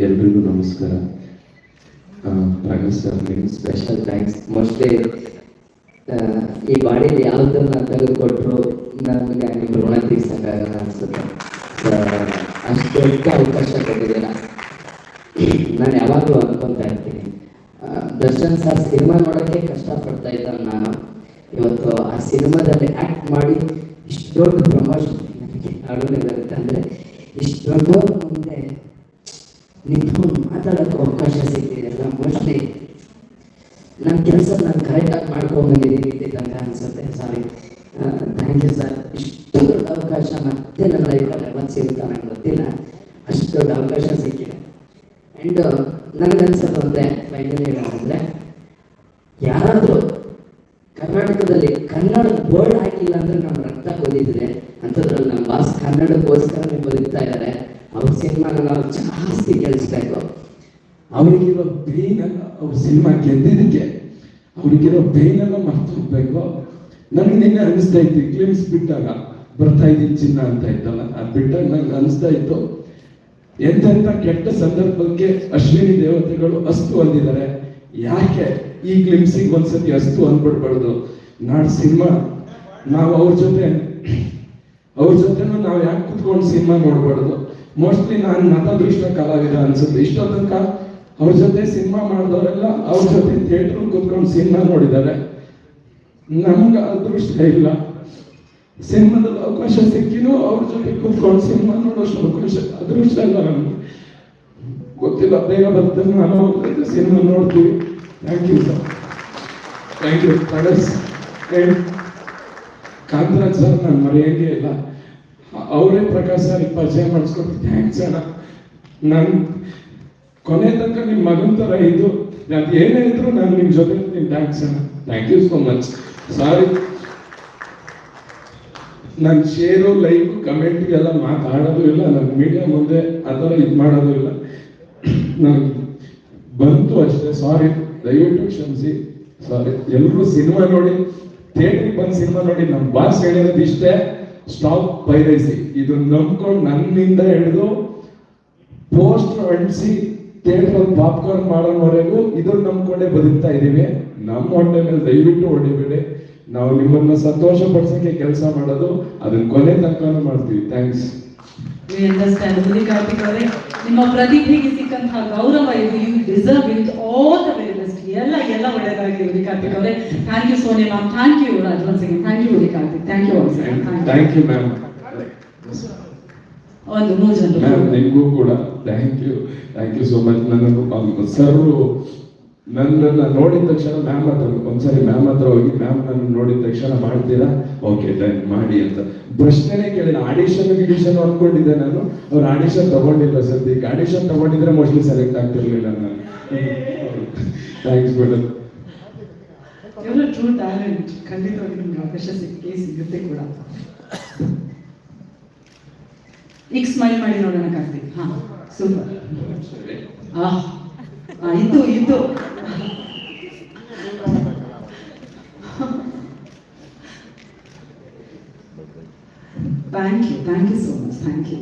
ಎಲ್ರಿಗೂ ನಮಸ್ಕಾರ. ಪ್ರಕಾಶ್ ಸರ್ ನಿಮ್ಗೆ ಸ್ಪೆಷಲ್ ಥ್ಯಾಂಕ್ಸ್. ಮೋಸ್ಟ್ಲಿ ಈ ಬಾಡಿಲಿ ಯಾವುದನ್ನ ತೆಗೆದುಕೊಟ್ರು ನಮಗೆ ನಿಮ್ಮ ಋಣ ತೀರ್ಸಕ್ಕಾಗಲ್ಲ ಅನ್ಸುತ್ತೆ. ಅಷ್ಟು ದೊಡ್ಡ ಅವಕಾಶ ಕೊಟ್ಟಿದ್ದೀರ. ನಾನು ಯಾವಾಗಲೂ ಅನ್ಕೊತಾ ಇರ್ತೀನಿ, ದರ್ಶನ್ ಸರ್ ಸಿನಿಮಾ ನೋಡೋಕ್ಕೆ ಕಷ್ಟಪಡ್ತಾ ಇದ್ದ ನಾನು ಇವತ್ತು ಆ ಸಿನಿಮಾದಲ್ಲಿ ಆ್ಯಕ್ಟ್ ಮಾಡಿ ಇಷ್ಟು ದೊಡ್ಡ ಪ್ರಮೋಷನ್ ನನಗೆ ಆಡೋದಾಗುತ್ತೆ. ಅಂದರೆ ಇಷ್ಟು ದೊಡ್ಡ ಮುಂದೆ ನಿಂತ್ಕೊಂಡು ಮಾತಾಡೋಕ್ಕೆ ಅವಕಾಶ ಸಿಗ್ತಿದೆಯಲ್ಲ, ಮೋಸ್ಟ್ಲಿ ನನ್ನ ಕೆಲಸ ನಾನು ಕರೆಕ್ಟಾಗಿ ಮಾಡ್ಕೊಂಡ್ಬಂದಿದ್ದೀನಿ ಅಂತ ಅನಿಸುತ್ತೆ. ಸಾರಿ, ಥ್ಯಾಂಕ್ ಯು ಸರ್. ಇಷ್ಟು ದೊಡ್ಡ ಅವಕಾಶ ಮತ್ತೆ ನನ್ನ ಲೈಫಲ್ಲಿ ಯಾವತ್ತು ಸಿಗುತ್ತಾ ನನಗೆ ಗೊತ್ತಿಲ್ಲ, ಅಷ್ಟು ದೊಡ್ಡ ಅವಕಾಶ ಸಿಕ್ಕಿದೆ. ಆ್ಯಂಡ್ ನನಗನ್ಸೋದು ಅಂದರೆ ಫೈನಲಿ ಏನಂದರೆ, ಯಾರಾದರೂ ಕರ್ನಾಟಕದಲ್ಲಿ ಕನ್ನಡ ವರ್ಡ್ ಹಾಕಿಲ್ಲ ಅಂದರೆ ನಮ್ಮ ರಕ್ತ ಕುದೀತಿದೆ. ಅಂಥದ್ರಲ್ಲಿ ನಮ್ಮ ಬಾಸ್ ಕನ್ನಡಕ್ಕೋಸ್ಕರನೇ ಬದುಕ್ತಾ ಇದ್ದಾರೆ. ಅವ್ರ ಸಿನಿಮಾನ ನಾವು ಜಾಸ್ತಿ ಕೇಳಿಸ್ಬೇಕು. ಅವರಿಗಿರೋ ಪೇಯ್ನನ್ನು, ಅವ್ರ ಸಿನಿಮಾ ಗೆದ್ದಿದ್ದಕ್ಕೆ ಅವರಿಗಿರೋ ಪೇಯ್ನನ್ನು ಮರ್ತು ಹೋಗ್ಬೇಕು. ನನಗೆ ನಿನ್ನೆ ಅನಿಸ್ತಾ ಇತ್ತು, ಕ್ಲಿಮ್ಸ್ ಬಿಟ್ಟಾಗ ಬರ್ತಾ ಇದ್ದೀನಿ ಚಿನ್ನ ಅಂತ ಇತ್ತಲ್ಲ, ಅದು ಬಿಟ್ಟಾಗ ನನಗೆ ಅನಿಸ್ತಾ ಇತ್ತು, ಎಂತೆಂಥ ಕೆಟ್ಟ ಸಂದರ್ಭಕ್ಕೆ ಅಶ್ವಿನಿ ದೇವತೆಗಳು ಅಸ್ತು ಅಂದಿದ್ದಾರೆ. ಯಾಕೆ ಈ ಕ್ಲಿಮ್ಸಿಗೆ ಒಂದ್ಸತಿ ಅಸ್ತು ಅಂದ್ಬಿಡ್ಬಾರ್ದು. ನಾಳೆ ಸಿನಿಮಾ ನಾವು ಅವ್ರ ಜೊತೆನೂ ನಾವು ಯಾಕೆ ಕುತ್ಕೊಂಡು ಸಿನಿಮಾ ನೋಡ್ಬಾರ್ದು. ಮೋಸ್ಟ್ಲಿ ನಾನು ನತದೃಷ್ಟ ಕಲಾವಿದ ಅನ್ಸುತ್ತೆ. ಇಷ್ಟೋ ತನಕ ಅವ್ರ ಜೊತೆ ಸಿನಿಮಾ ಮಾಡಿದವರೆಲ್ಲ ಅವ್ರ ಜೊತೆ ಥಿಯೇಟ್ರ್ ಕುತ್ಕೊಂಡು ಸಿನಿಮಾ ನೋಡಿದ್ದಾರೆ. ನಮ್ಗೆ ಅದೃಷ್ಟ ಇಲ್ಲ. ಸಿನಿಮಾದಲ್ಲಿ ಅವಕಾಶ ಸಿಕ್ಕಿನೂ ಅವ್ರ ಜೊತೆ ಕುತ್ಕೊಂಡು ಸಿನಿಮಾ ನೋಡೋಷ್ಟು ಅವಕಾಶ ಅದೃಷ್ಟ ಇಲ್ಲ ನಮ್ಗೆ. ಗೊತ್ತಿಲ್ಲ, ಬೇಗ ಬರ್ತದೆ, ನಾನು ಸಿನಿಮಾ ನೋಡ್ತೀವಿ. Thank you sir, thank you. Kantharaj sir ನಾನು ಮರೆಯೋಂಗೇ ಇಲ್ಲ. ಅವರೇ ಪ್ರಕಾಶ್ ಸರ್ ಪರಿಚಯ ಮಾಡಿಸ್ಕೊಟ್ಟು ಥ್ಯಾಂಕ್ಸ್ ಅಣ್ಣ. ನಾನು ಕೊನೆ ತನಕ ನಿಮ್ಮ ಮಗನ ಥರ ಇದು, ಅದು ಏನೇ ಇದ್ರು ನಾನು ನಿಮ್ಮ ಜೊತೆ ಇರ್ತೀನಿ. ಥ್ಯಾಂಕ್ಸ್ ಅಣ್ಣ, ಥ್ಯಾಂಕ್ ಯು ಸೋ ಮಚ್. ಸಾರಿ, ನಾನು ಶೇರು, ಲೈಕ್, ಕಮೆಂಟ್ಗೆಲ್ಲ ಮಾತಾಡೋದು ಇಲ್ಲ. ನಾನು ಮೀಡಿಯಾ ಮುಂದೆ ಆ ಥರ ಇದು ಮಾಡೋದು ಇಲ್ಲ. ನನಗೆ ಬಂತು ಅಷ್ಟೇ, ಸಾರಿ, ದಯವಿಟ್ಟು ಕ್ಷಮಿಸಿ. ಸಾರಿ. ಎಲ್ಲರೂ ಸಿನಿಮಾ ನೋಡಿ, ಥಿಯೇಟ್ರಿಗೆ ಬಂದು ಸಿನಿಮಾ ನೋಡಿ. ನಮ್ಮ ಬಾಸ್ ಹೇಳಿರೋದು ಇಷ್ಟೇ, ಸ್ಟಾಪ್ ಪೈರಸಿ. ಇದು ನಂಬ್ಕೊಂಡು ನನ್ನಿಂದ ಹಿಡಿದು ಪೋಸ್ಟರ್ ಅಂಟಿಸಿ ಥಿಯೇಟ್ರಲ್ಲಿ ಪಾಪ್ಕಾರ್ನ್ ಮಾಡೋವರೆಗೂ ಇದನ್ನ ನಂಬ್ಕೊಂಡೇ ಬದುಕ್ತಾ ಇದ್ದೀವಿ. ನಮ್ಮ ಹೊಟ್ಟೆ ಮೇಲೆ ದಯವಿಟ್ಟು ಹೊಡಿಬೇಡಿ. ನಾವು ನಿಮ್ಮನ್ನ ಸಂತೋಷ ಪಡಿಸೋಕೆ ಕೆಲಸ ಮಾಡೋದು, ಅದನ್ನ ಕೊನೆ ತನಕ ಮಾಡ್ತೀವಿ. ಥ್ಯಾಂಕ್ಸ್. ನಿಮ್ಮ ಪ್ರತಿಭೆಗೆ ಸಿಕ್ಕಂತಹ ಗೌರವ ಇದು. You deserve it. All the very best. ಎಲ್ಲ ಒಳ್ಳೆಯದಾಗಲಿ ಉಡಿ ಕಾರ್ತಿಕ್ ಅವರೇ. Thank you Soni ma'am. Thank you Rajavan Singh. Thank you Udi Karthik. Thank you also. Thank you ma'am. ಒಂದು 3 ಜನರು ಮ್ಯಾಮ್, ನಿಮಗೂ ಕೂಡ thank you. Thank you so much. ನನ್ನನ್ನು ಸರ್ ನನ್ನನ್ನು ನೋಡಿದ ತಕ್ಷಣ ಮ್ಯಾಮ್ ಹತ್ರ ಒಂದ್ಸರಿ ಮ್ಯಾಮ್ ಹತ್ರ ಹೋಗಿ, ಮ್ಯಾಮ್ ನನ್ನ ನೋಡಿದ ತಕ್ಷಣ ಮಾಡ್ತೀರಾ? ಓಕೆ ಡನ್ ಮಾಡಿ ಅಂತ ಪ್ರಶ್ನೆನೇ ಕೇಳಿಲ್ಲ. ಆಡಿಷನ್ ಅನ್ಕೊಂಡಿದ್ದೆ ನಾನು. ಅವ್ರು ಆಡಿಷನ್ ತಗೊಂಡಿಲ್ಲ ಸದ್ಯಕ್ಕೆ. ಆಡಿಷನ್ ತಗೊಂಡಿದ್ರೆ ಮೋಸ್ಟ್ಲಿ ಸೆಲೆಕ್ಟ್ ಆಗ್ತಿರ್ಲಿಲ್ಲ ನಾನು. Thanks madam. ಇವರ ಟ್ರೂ ಟ್ಯಾಲೆಂಟ್. ಖಂಡಿತವಾಗಿ ನಿಮ್ಗೆ ಅವಕಾಶ ಸಿಗುತ್ತೆ ಕೂಡ. ಈಗ ಸ್ಮೈಲ್ ಮಾಡಿ ನೋಡೋಣ ಕಾರ್ತಿಕ್. ಹಾ, ಸೂಪರ್. ಇತ್ತು thank you so much. Thank you.